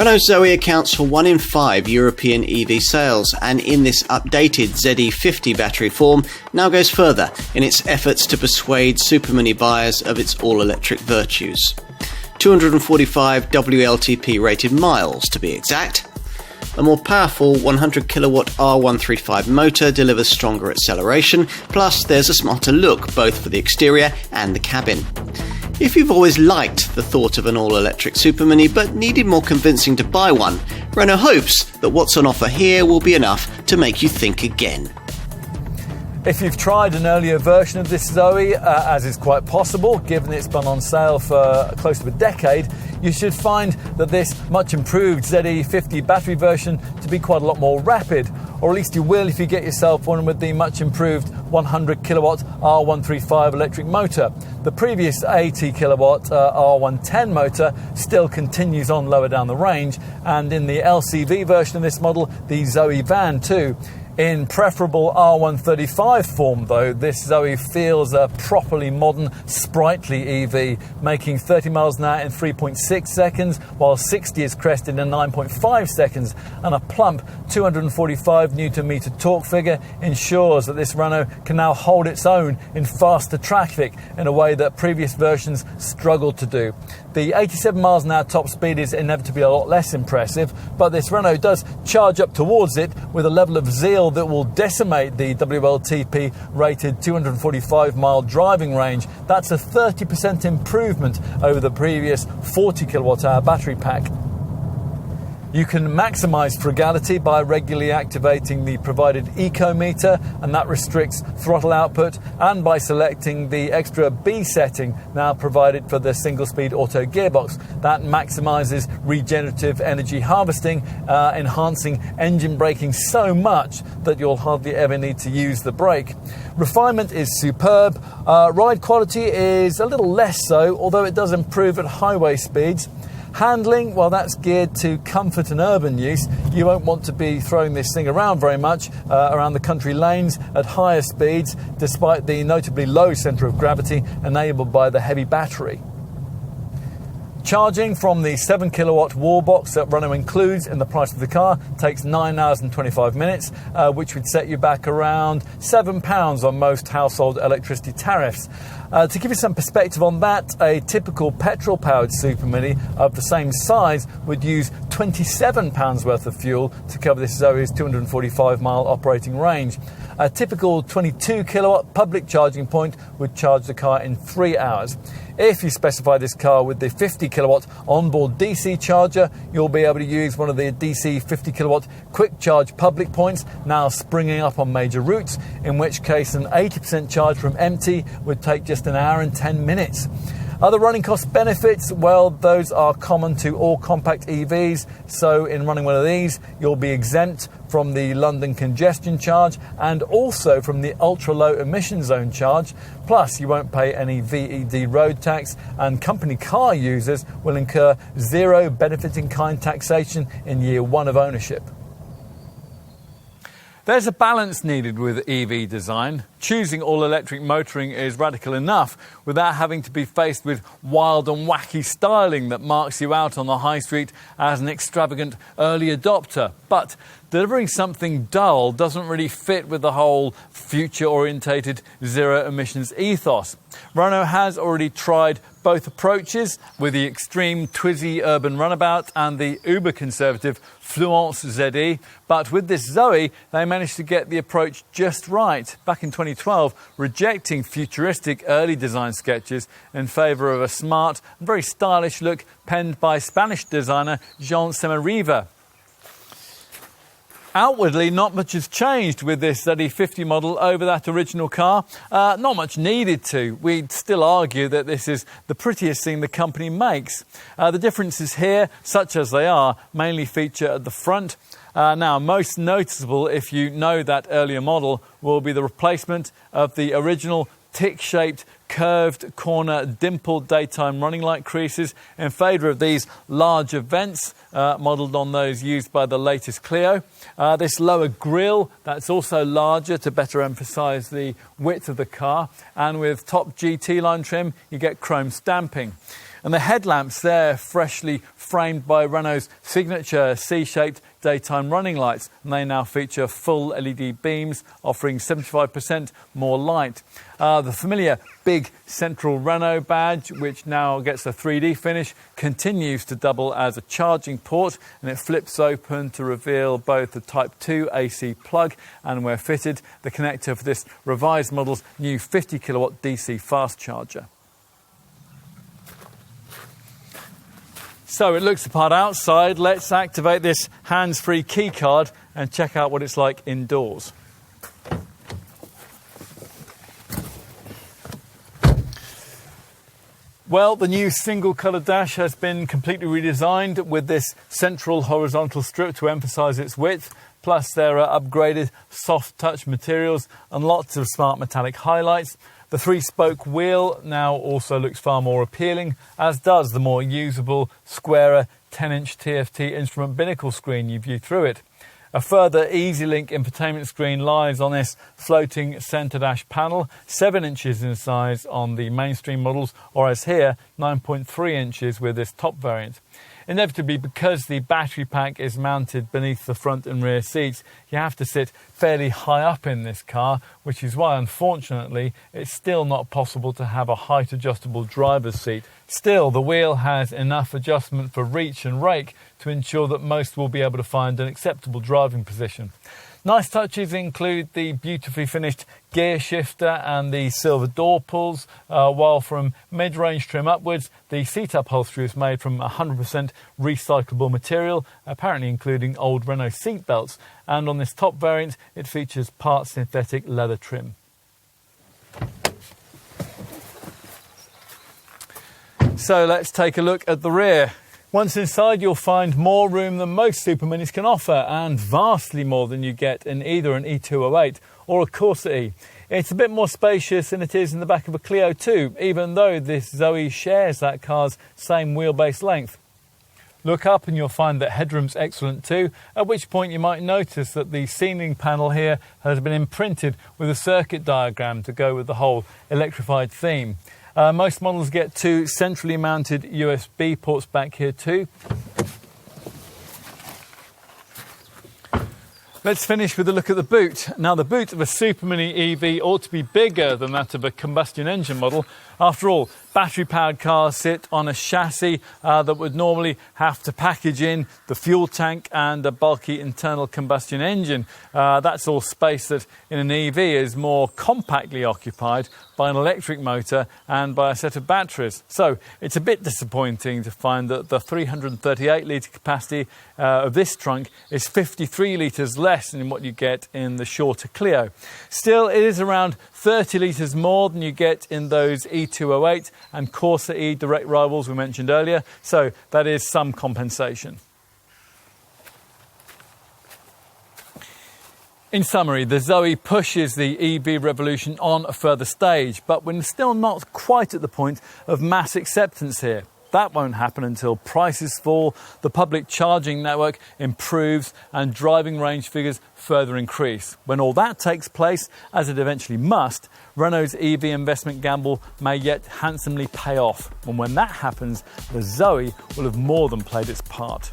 Renault Zoe accounts for 1 in 5 European EV sales, and in this updated ZE50 battery form now goes further in its efforts to persuade supermini buyers of its all-electric virtues. 245 WLTP rated miles to be exact. A more powerful 100 kilowatt R135 motor delivers stronger acceleration, plus there's a smarter look both for the exterior and the cabin. If you've always liked the thought of an all-electric supermini but needed more convincing to buy one, Renault hopes that what's on offer here will be enough to make you think again. If you've tried an earlier version of this Zoe, as is quite possible, given it's been on sale for close to a decade, you should find that this much improved ZE50 battery version to be quite a lot more rapid, or at least you will if you get yourself one with the much improved 100 kilowatt R135 electric motor. The previous 80 kilowatt R110 motor still continues on lower down the range, and in the LCV version of this model, the Zoe van too. In preferable R135 form though, this Zoe feels a properly modern, sprightly EV, making 30 miles an hour in 3.6 seconds, while 60 is crested in 9.5 seconds, and a plump 245 Nm torque figure ensures that this Renault can now hold its own in faster traffic in a way that previous versions struggled to do. The 87 miles an hour top speed is inevitably a lot less impressive, but this Renault does charge up towards it with a level of zeal that will decimate the WLTP rated 245 mile driving range. That's a 30% improvement over the previous 40 kilowatt hour battery pack. You can maximise frugality by regularly activating the provided eco meter, and that restricts throttle output, and by selecting the extra B setting now provided for the single-speed auto gearbox. That maximises regenerative energy harvesting, enhancing engine braking so much that you'll hardly ever need to use the brake. Refinement is superb. Ride quality is a little less so, although it does improve at highway speeds. Handling, well, that's geared to comfort and urban use. You won't want to be throwing this thing around very much around the country lanes at higher speeds, despite the notably low centre of gravity enabled by the heavy battery. Charging from the 7 kilowatt wall box that Renault includes in the price of the car takes 9 hours and 25 minutes, which would set you back around £7 on most household electricity tariffs. To give you some perspective on that, a typical petrol-powered supermini of the same size would use £27 worth of fuel to cover this Zoe's 245-mile operating range. A typical 22 kilowatt public charging point would charge the car in 3 hours. If you specify this car with the 50 kilowatt onboard DC charger, you'll be able to use one of the DC 50 kilowatt quick charge public points now springing up on major routes, in which case an 80% charge from empty would take just an hour and 10 minutes. Other running cost benefits, well, those are common to all compact EVs, so in running one of these, you'll be exempt from the London congestion charge and also from the ultra-low emission zone charge. Plus, you won't pay any VED road tax, and company car users will incur zero benefit-in-kind taxation in year 1 of ownership. There's a balance needed with EV design. Choosing all-electric motoring is radical enough without having to be faced with wild and wacky styling that marks you out on the high street as an extravagant early adopter. But delivering something dull doesn't really fit with the whole future-orientated zero-emissions ethos. Renault has already tried both approaches with the extreme Twizy urban runabout and the uber-conservative Fluence ZE, but with this Zoe, they managed to get the approach just right back in 2012, rejecting futuristic early design sketches in favour of a smart and very stylish look penned by Spanish designer Jean Semeriva. Outwardly, not much has changed with this ZE50 model over that original car. Not much needed to. We'd still argue that this is the prettiest thing the company makes. The differences here, such as they are, mainly feature at the front. Now, most noticeable, if you know that earlier model, will be the replacement of the original tick-shaped curved corner dimpled daytime running light creases in favour of these larger vents modelled on those used by the latest Clio. This lower grille, that's also larger to better emphasise the width of the car, and with top GT line trim you get chrome stamping. And the headlamps there, freshly framed by Renault's signature C-shaped daytime running lights, and they now feature full LED beams offering 75% more light. The familiar big central Renault badge, which now gets a 3D finish, continues to double as a charging port, and it flips open to reveal both the Type 2 AC plug and, where fitted, the connector for this revised model's new 50 kilowatt DC fast charger. So it looks the part outside. Let's activate this hands-free key card and check out what it's like indoors. Well, the new single-colour dash has been completely redesigned with this central horizontal strip to emphasise its width. Plus, there are upgraded soft touch materials and lots of smart metallic highlights. The 3-spoke wheel now also looks far more appealing, as does the more usable, squarer 10-inch TFT instrument binnacle screen you view through it. A further EasyLink infotainment screen lies on this floating centre dash panel, 7 inches in size on the mainstream models, or as here, 9.3 inches with this top variant. Inevitably, because the battery pack is mounted beneath the front and rear seats, you have to sit fairly high up in this car, which is why, unfortunately, it's still not possible to have a height adjustable driver's seat. Still, the wheel has enough adjustment for reach and rake to ensure that most will be able to find an acceptable driving position. Nice touches include the beautifully finished gear shifter and the silver door pulls, while from mid-range trim upwards, the seat upholstery is made from 100% recyclable material, apparently including old Renault seat belts, and on this top variant it features part synthetic leather trim. So let's take a look at the rear. Once inside, you'll find more room than most Super Minis can offer, and vastly more than you get in either an E208 or a Corsa E. It's a bit more spacious than it is in the back of a Clio 2, even though this Zoe shares that car's same wheelbase length. Look up and you'll find that headroom's excellent too, at which point you might notice that the ceiling panel here has been imprinted with a circuit diagram to go with the whole electrified theme. Most models get 2 centrally mounted USB ports back here too. Let's finish with a look at the boot. Now, the boot of a Super Mini EV ought to be bigger than that of a combustion engine model. After all, battery-powered cars sit on a chassis that would normally have to package in the fuel tank and a bulky internal combustion engine. That's all space that in an EV is more compactly occupied by an electric motor and by a set of batteries. So it's a bit disappointing to find that the 338-litre capacity of this trunk is 53 litres less than what you get in the shorter Clio. Still, it is around 30 litres more than you get in those E208 and Corsa E direct rivals we mentioned earlier, so that is some compensation. In summary, the Zoe pushes the EV revolution on a further stage, but we're still not quite at the point of mass acceptance here. That won't happen until prices fall, the public charging network improves, and driving range figures further increase. When all that takes place, as it eventually must, Renault's EV investment gamble may yet handsomely pay off. And when that happens, the Zoe will have more than played its part.